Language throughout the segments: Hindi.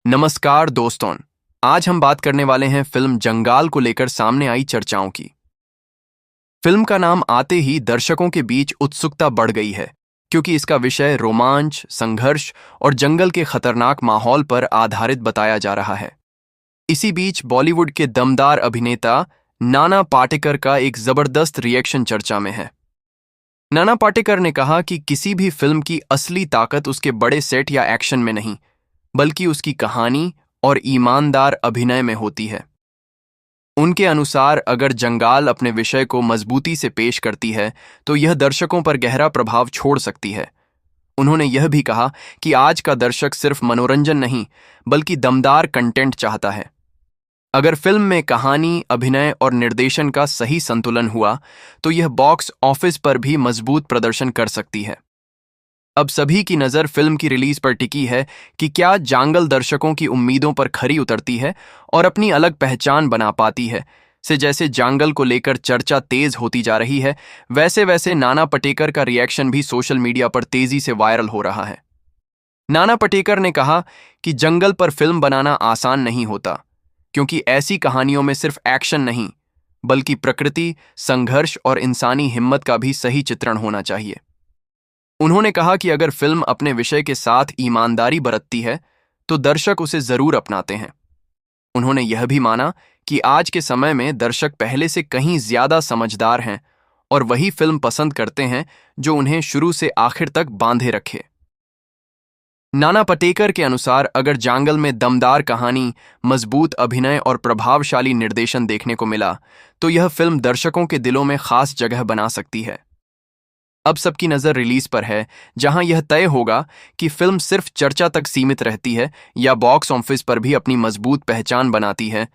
नमस्कार दोस्तों। आज हम बात करने वाले हैं फिल्म जंगाल को लेकर सामने आई चर्चाओं की। फिल्म का नाम आते ही दर्शकों के बीच उत्सुकता बढ़ गई है, क्योंकि इसका विषय रोमांच, संघर्ष और जंगल के खतरनाक माहौल पर आधारित बताया जा रहा है। इसी बीच बॉलीवुड के दमदार अभिनेता नाना पाटेकर का एक जबरदस्त रिएक्शन चर्चा में है। नाना पाटेकर ने कहा कि किसी भी फिल्म की असली ताकत उसके बड़े सेट या एक्शन में नहीं, बल्कि उसकी कहानी और ईमानदार अभिनय में होती है। उनके अनुसार अगर जंगाल अपने विषय को मजबूती से पेश करती है तो यह दर्शकों पर गहरा प्रभाव छोड़ सकती है। उन्होंने यह भी कहा कि आज का दर्शक सिर्फ मनोरंजन नहीं, बल्कि दमदार कंटेंट चाहता है। अगर फिल्म में कहानी, अभिनय और निर्देशन का सही संतुलन हुआ तो यह बॉक्स ऑफिस पर भी मजबूत प्रदर्शन कर सकती है। अब सभी की नज़र फिल्म की रिलीज पर टिकी है कि क्या जंगल दर्शकों की उम्मीदों पर खरी उतरती है और अपनी अलग पहचान बना पाती है। जैसे जंगल को लेकर चर्चा तेज होती जा रही है, वैसे वैसे नाना पाटेकर का रिएक्शन भी सोशल मीडिया पर तेजी से वायरल हो रहा है। नाना पाटेकर ने कहा कि जंगल पर फिल्म बनाना आसान नहीं होता, क्योंकि ऐसी कहानियों में सिर्फ एक्शन नहीं, बल्कि प्रकृति, संघर्ष और इंसानी हिम्मत का भी सही चित्रण होना चाहिए। उन्होंने कहा कि अगर फिल्म अपने विषय के साथ ईमानदारी बरतती है तो दर्शक उसे जरूर अपनाते हैं। उन्होंने यह भी माना कि आज के समय में दर्शक पहले से कहीं ज्यादा समझदार हैं और वही फिल्म पसंद करते हैं जो उन्हें शुरू से आखिर तक बांधे रखे। नाना पाटेकर के अनुसार अगर जंगल में दमदार कहानी, मजबूत अभिनय और प्रभावशाली निर्देशन देखने को मिला तो यह फिल्म दर्शकों के दिलों में खास जगह बना सकती है। अब सबकी नज़र रिलीज पर है, जहां यह तय होगा कि फिल्म सिर्फ चर्चा तक सीमित रहती है या बॉक्स ऑफिस पर भी अपनी मजबूत पहचान बनाती है।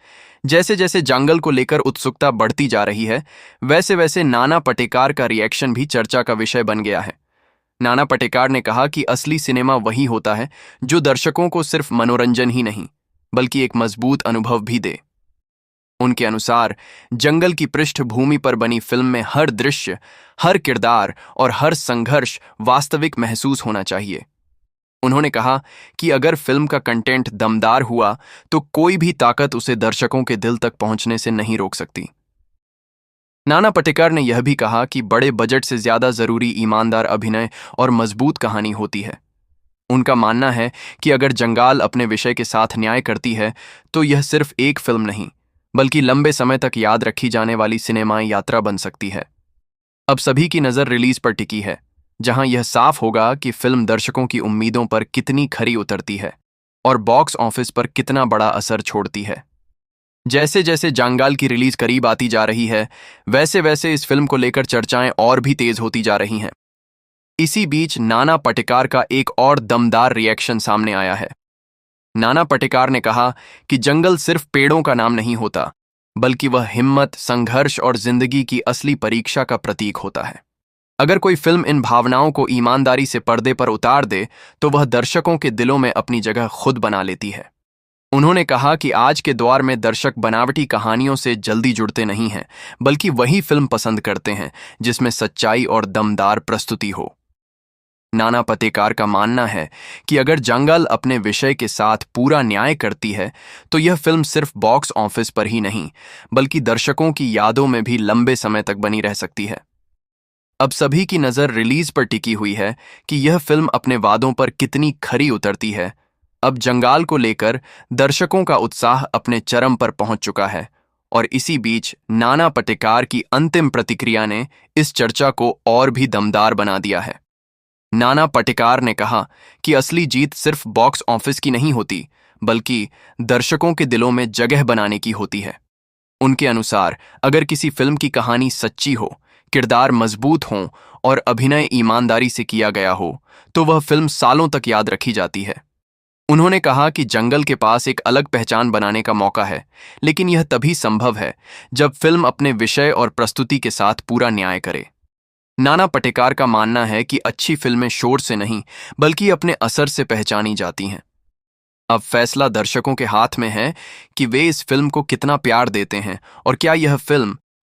जैसे जैसे जंगल को लेकर उत्सुकता बढ़ती जा रही है, वैसे वैसे नाना पाटेकर का रिएक्शन भी चर्चा का विषय बन गया है। नाना पाटेकर ने कहा कि असली सिनेमा वही होता है जो दर्शकों को सिर्फ मनोरंजन ही नहीं, बल्कि एक मजबूत अनुभव भी दे। उनके अनुसार जंगल की पृष्ठभूमि पर बनी फिल्म में हर दृश्य, हर किरदार और हर संघर्ष वास्तविक महसूस होना चाहिए। उन्होंने कहा कि अगर फिल्म का कंटेंट दमदार हुआ तो कोई भी ताकत उसे दर्शकों के दिल तक पहुंचने से नहीं रोक सकती। नाना पाटेकर ने यह भी कहा कि बड़े बजट से ज्यादा जरूरी ईमानदार अभिनय और मजबूत कहानी होती है। उनका मानना है कि अगर जंगाल अपने विषय के साथ न्याय करती है तो यह सिर्फ एक फिल्म नहीं, बल्कि लंबे समय तक याद रखी जाने वाली सिनेमाई यात्रा बन सकती है। अब सभी की नज़र रिलीज पर टिकी है, जहां यह साफ होगा कि फिल्म दर्शकों की उम्मीदों पर कितनी खरी उतरती है और बॉक्स ऑफिस पर कितना बड़ा असर छोड़ती है। जैसे जैसे जंगाल की रिलीज करीब आती जा रही है, वैसे वैसे इस फिल्म को लेकर चर्चाएं और भी तेज होती जा रही हैं। इसी बीच नाना पाटेकर का एक और दमदार रिएक्शन सामने आया है। नाना पाटेकर ने कहा कि जंगल सिर्फ पेड़ों का नाम नहीं होता, बल्कि वह हिम्मत, संघर्ष और जिंदगी की असली परीक्षा का प्रतीक होता है। अगर कोई फिल्म इन भावनाओं को ईमानदारी से पर्दे पर उतार दे तो वह दर्शकों के दिलों में अपनी जगह खुद बना लेती है। उन्होंने कहा कि आज के दौर में दर्शक बनावटी कहानियों से जल्दी जुड़ते नहीं हैं, बल्कि वही फिल्म पसंद करते हैं जिसमें सच्चाई और दमदार प्रस्तुति हो। नाना पाटेकर का मानना है कि अगर जंगल अपने विषय के साथ पूरा न्याय करती है तो यह फिल्म सिर्फ बॉक्स ऑफिस पर ही नहीं, बल्कि दर्शकों की यादों में भी लंबे समय तक बनी रह सकती है। अब सभी की नज़र रिलीज पर टिकी हुई है कि यह फिल्म अपने वादों पर कितनी खरी उतरती है। अब जंगाल को लेकर दर्शकों का उत्साह अपने चरम पर पहुंच चुका है और इसी बीच नाना पाटेकर की अंतिम प्रतिक्रिया ने इस चर्चा को और भी दमदार बना दिया है। नाना पाटेकर ने कहा कि असली जीत सिर्फ बॉक्स ऑफिस की नहीं होती, बल्कि दर्शकों के दिलों में जगह बनाने की होती है। उनके अनुसार अगर किसी फिल्म की कहानी सच्ची हो, किरदार मजबूत हों और अभिनय ईमानदारी से किया गया हो तो वह फिल्म सालों तक याद रखी जाती है। उन्होंने कहा कि जंगल के पास एक अलग पहचान बनाने का मौका है, लेकिन यह तभी संभव है जब फिल्म अपने विषय और प्रस्तुति के साथ पूरा न्याय करे। नाना पाटेकर का मानना है कि अच्छी फिल्में शोर से नहीं, बल्कि अपने असर से पहचानी जाती हैं। अब फैसला दर्शकों के हाथ में है कि वे इस फिल्म को कितना प्यार देते हैं और क्या यह फिल्म